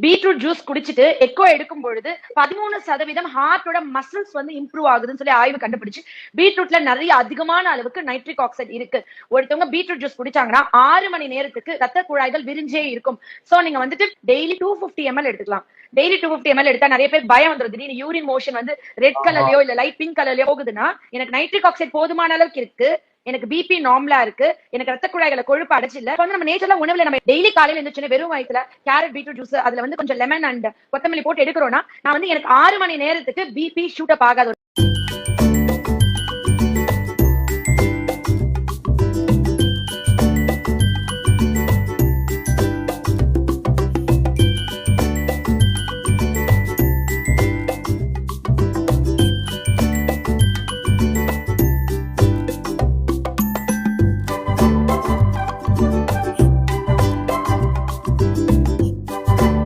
Beetroot juice குடிச்சிட்டு echo எடுக்கும் பொழுது 13% ஹார்ட்டோட மசில்ஸ் வந்து இம்ப்ரூவ் ஆகுதுன்னு சொல்லி ஆய்வு கண்டுபிடிச்சு பீட்ரூட்ல நிறைய அதிகமான அளவுக்கு நைட்ரிக் ஆக்சைடு இருக்கு. ஒருத்தவங்க பீட்ரூட் ஜூஸ் குடிச்சாங்கன்னா 6 மணி நேரத்துக்கு ரத்த குழாய்கள் விரிஞ்சே இருக்கும். சோ நீங்க வந்துட்டு டெய்லி 250 ml எடுத்துக்கலாம். டெய்லி 250 ml எடுத்தா நிறைய பேர் பயம் வந்துடும். திடீர்னு யூரின் மோஷன் வந்து ரெட் கலர்லயோ இல்ல லைட் பிங்க் கலர்லயோ போகுதுன்னா எனக்கு நைட்ரிக் ஆக்சைடு போதுமான அளவுக்கு இருக்கு, எனக்கு பிபி நார்மலா இருக்கு, எனக்கு ரத்த குழாய்களை கொழுப்பு அடைச்சு இல்ல. நம்ம நேச்சர்ல உணவுல நம்ம டெய்லி காலையில இருந்துச்சு வெறும் வயிற்றுல கேரட் பீட்ரூட் ஜூஸ் அதுல வந்து கொஞ்சம் லெமன் அண்ட் கொத்தமல்லி போட்டு எடுக்கிறோம்னா நான் வந்து எனக்கு 6 மணி நேரத்துக்கு பிபி ஷூட் அப் ஆகாது.